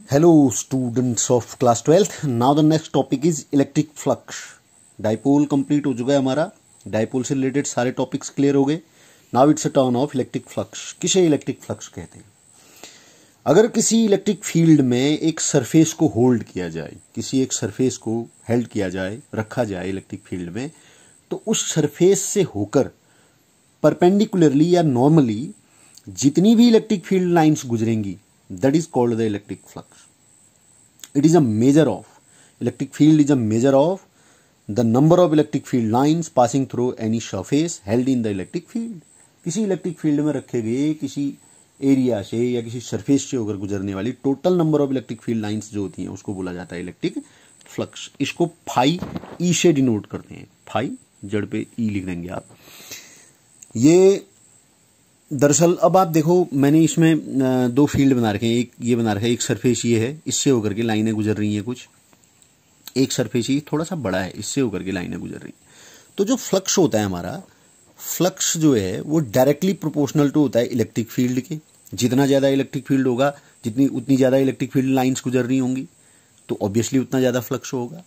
Hello students of class 12th. Now the next topic is electric flux. Dipole complete हो चुका है हमारा. Dipole से रिलेटेड सारे टॉपिक्स क्लियर हो गए. Now it's a turn off electric flux. किसे इलेक्ट्रिक फ्लक्स कहते हैं? अगर किसी इलेक्ट्रिक फील्ड में एक सरफेस को होल्ड किया जाए, किसी एक सरफेस को हेल्ड किया जाए, रखा जाए इलेक्ट्रिक फील्ड में, तो उस सरफेस से होकर परपेंडिकुलरली या नॉर्मली जितनी भी इलेक्ट्रिक फील्ड लाइंस गुजरेंगी, that is called the electric flux. It is a measure of, electric field is a measure of the number of electric field lines passing through any surface held in the electric field. किसी electric field में रखे गए किसी area से या किसी surface से होकर गुजरने वाली total number of electric field lines जो होती हैं उसको बोला जाता है इलेक्ट्रिक फ्लक्स. इसको फाई ई से डिनोट करते हैं. फाई जड़ पे ई लिख देंगे आप. ये दरअसल अब आप देखो, मैंने इसमें दो फील्ड बना रखे हैं. एक ये बना रखा है, एक सरफेस ये है, इससे होकर के लाइनें गुजर रही हैं कुछ. एक सरफेस ये थोड़ा सा बड़ा है, इससे होकर के लाइनें गुजर रही हैं. तो जो फ्लक्स होता है हमारा, फ्लक्स जो है वो डायरेक्टली प्रोपोर्शनल टू होता है इलेक्ट्रिक फील्ड के. जितना ज़्यादा इलेक्ट्रिक फील्ड होगा, उतनी ज़्यादा इलेक्ट्रिक फील्ड लाइन्स गुजर रही होंगी, तो ऑब्वियसली उतना ज़्यादा फ्लक्स होगा.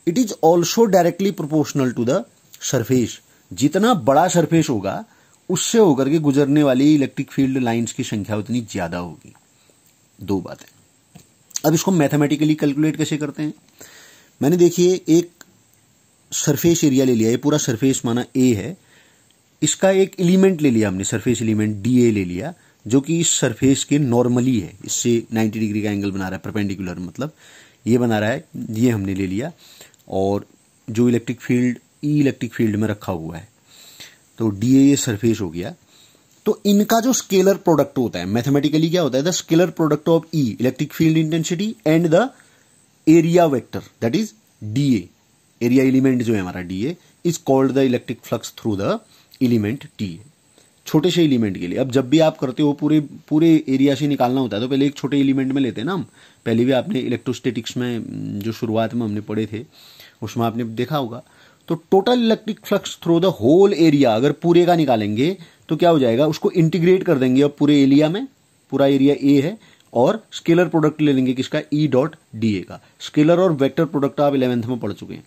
It is also directly proportional to the surface. जितना बड़ा सरफेस होगा उससे होकर के गुजरने वाली इलेक्ट्रिक फील्ड लाइंस की संख्या उतनी ज्यादा होगी. दो बातें. अब इसको मैथमेटिकली कैलकुलेट कैसे करते हैं? मैंने देखिए एक सरफेस एरिया ले लिया, ये पूरा सरफेस माना ए है, इसका एक एलिमेंट ले लिया हमने, सरफेस एलिमेंट डी ए ले लिया, जो कि इस सरफेस के नॉर्मली है, इससे 90 डिग्री का एंगल बना रहा है, परपेंडिकुलर मतलब ये बना रहा है, ये हमने ले लिया. और जो electric field E electric field में रखा हुआ है, तो डी ए सरफेस हो गया. तो इनका जो स्केलर प्रोडक्ट होता है मैथमेटिकली क्या होता है? The scalar product of E electric field intensity and the area vector, that is D A. Area element जो है हमारा D A is called the electric flux through the element D A. छोटे से element के लिए अब जब भी आप करते हो पूरे एरिया से निकालना होता है, तो पहले एक छोटे एलिमेंट में लेते हैं ना हम. पहले भी आपने इलेक्ट्रोस्टैटिक्स में जो शुरुआत में हमने पढ़े थे उसमें आपने देखा होगा. तो total electric flux through the whole area अगर पूरे का निकालेंगे तो क्या हो जाएगा? उसको इंटीग्रेट कर देंगे अब पूरे एरिया में. पूरा एरिया ए है और स्केलर प्रोडक्ट ले लेंगे किसका? ई डॉट डी ए का. स्केलर और वेक्टर प्रोडक्ट आप 11th में पढ़ चुके हैं.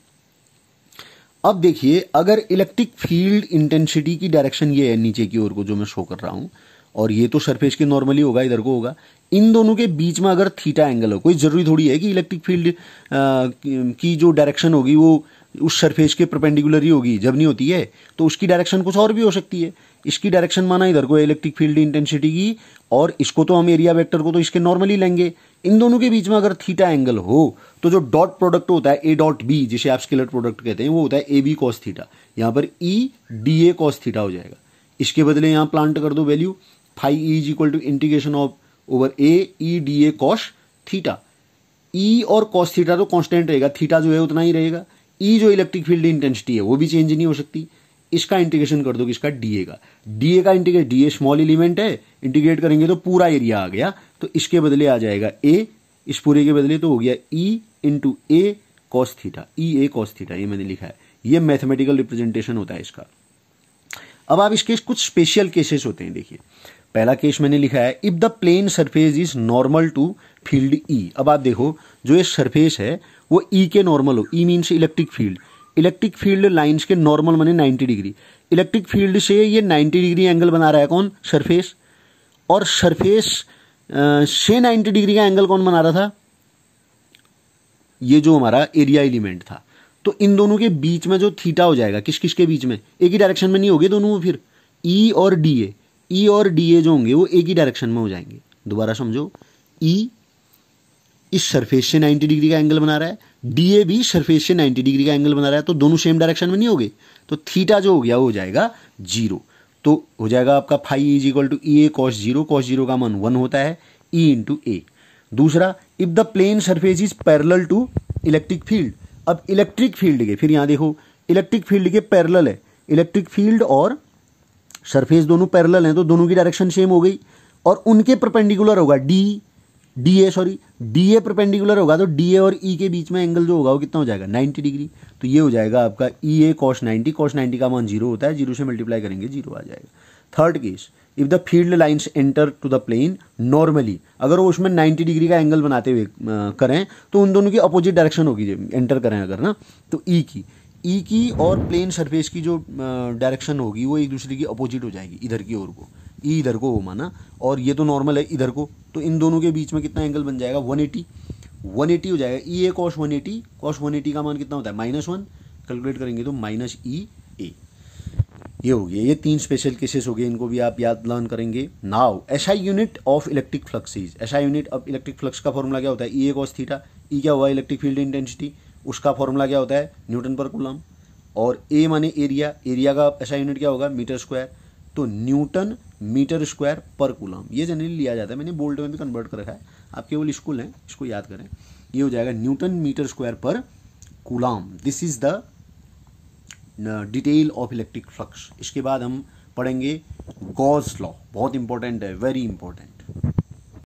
अब देखिए, अगर इलेक्ट्रिक फील्ड इंटेंसिटी की डायरेक्शन ये है नीचे की ओर को जो मैं शो कर रहा हूं, और ये तो सरफेस के नॉर्मली होगा, इधर को होगा, इन दोनों के बीच में अगर थीटा एंगल हो, कोई जरूरी थोड़ी है कि इलेक्ट्रिक फील्ड की जो डायरेक्शन होगी वो उस सरफेस के परपेंडिकुलर ही होगी. जब नहीं होती है तो उसकी डायरेक्शन कुछ और भी हो सकती है. इसकी डायरेक्शन माना इधर को इलेक्ट्रिक फील्ड इंटेंसिटी की, और इसको तो हम एरिया वेक्टर को तो इसके नॉर्मली लेंगे. इन दोनों के बीच में अगर थीटा एंगल हो तो जो डॉट प्रोडक्ट होता है ए डॉट बी, जिसे आप स्केलर प्रोडक्ट कहते हैं, वो होता है ए बी कॉस थीटा. यहां पर E d A cos theta हो जाएगा. इसके बदले यहां प्लांट कर दो value, phi E is equal to integration of over A E d A cos theta. E और कॉस थीटा तो कांस्टेंट रहेगा, थीटा जो है उतना ही रहेगा. ई जो इलेक्ट्रिक फील्ड इंटेंसिटी है वो भी चेंज नहीं हो सकती. इसका इंटीग्रेशन कर दो किसका? डीए का. डीए का इंटीग्रेट, डीए स्मॉल एलिमेंट है, इंटीग्रेट करेंगे तो पूरा एरिया आ गया. तो इसके बदले आ जाएगा ए, इस पूरे के बदले तो हो गया ई into A cos theta, E A cos theta. ये मैंने लिखा है, ये मैथमेटिकल रिप्रेजेंटेशन होता है इसका. अब आप इसके कुछ स्पेशल केसेस होते हैं. देखिए, पहला केस मैंने लिखा है, if the plane surface is normal to field E. अब आप देखो, जो ये सरफेस है वो ई के नॉर्मल हो. E means electric field. Electric field lines के नॉर्मल माने 90 डिग्री. इलेक्ट्रिक फील्ड से ये 90 डिग्री एंगल बना रहा है कौन? सरफेस. और सरफेस से 90 डिग्री का एंगल कौन बना रहा था? ये जो हमारा एरिया एलिमेंट था. तो इन दोनों के बीच में जो थीटा हो जाएगा, किस किस के बीच में? एक ही डायरेक्शन में नहीं होगे दोनों. फिर ई और डी ए, ई और डी ए जो होंगे वो एक ही डायरेक्शन में हो जाएंगे. दोबारा समझो, ई इस सरफेस से 90 डिग्री का एंगल बना रहा है, डीए भी सरफेस से 90 डिग्री का एंगल बना रहा है, तो दोनों सेम डायरेक्शन में नहीं होंगे. तो थीटा जो हो गया वो हो जाएगा 0. तो हो जाएगा आपका phi is equal to E A cos 0. Cos 0 का मान 1 होता है, ई इंटू ए. दूसरा, if the plane surface is parallel to electric field. अब इलेक्ट्रिक फील्ड के, फिर यहां देखो, इलेक्ट्रिक फील्ड के पैरेलल है. इलेक्ट्रिक फील्ड और सरफेस दोनों पैरेलल हैं, तो दोनों की डायरेक्शन सेम हो गई, और उनके परपेंडिकुलर होगा डी ए परपेंडिकुलर होगा, तो डी ए और ई के बीच में एंगल जो होगा वो कितना हो जाएगा? 90 डिग्री. तो ये हो जाएगा आपका ई ए कॉस 90. कॉस 90 का मान 0 होता है, 0 से मल्टीप्लाई करेंगे 0 आ जाएगा. Third case, if the field lines enter to the plane normally, अगर वो उसमें 90 डिग्री का एंगल बनाते हुए करें तो उन दोनों की अपोजिट डायरेक्शन होगी एंटर करें अगर ना, तो ई की और प्लेन सरफेस की जो डायरेक्शन होगी वो एक दूसरे की अपोजिट हो जाएगी, इधर की ओर को, ई इधर को घुमाना ना, और ये तो नॉर्मल है इधर को, तो इन दोनों के बीच में कितना एंगल बन जाएगा 180 हो जाएगा। ई ए कॉस 180 का मान कितना होता है -1, कैलकुलेट करेंगे तो -E A। ये हो गया, ये 3 स्पेशल केसेस हो गए, इनको भी आप याद लर्न करेंगे। Now SI unit of electric flux is, SI unit of electric flux का फॉर्मूला क्या होता है, ई ए कॉस थीटा। ई क्या हुआ, इलेक्ट्रिक फील्ड इंटेंसिटी, उसका फॉर्मूला क्या होता है न्यूटन पर कूलम, और ए माने एरिया, एरिया का एसआई यूनिट क्या होगा मीटर स्क्वायर, तो न्यूटन मीटर स्क्वायर पर कूलम, ये जनरली लिया जाता है, मैंने बोल्ड में भी कन्वर्ट कर रखा है, आप केवल स्कूल हैं इसको याद करें, ये हो जाएगा न्यूटन मीटर स्क्वायर पर coulomb. This is the detail of electric flux. इसके बाद हम पढ़ेंगे गॉस लॉ, बहुत इंपॉर्टेंट है, वेरी इंपॉर्टेंट।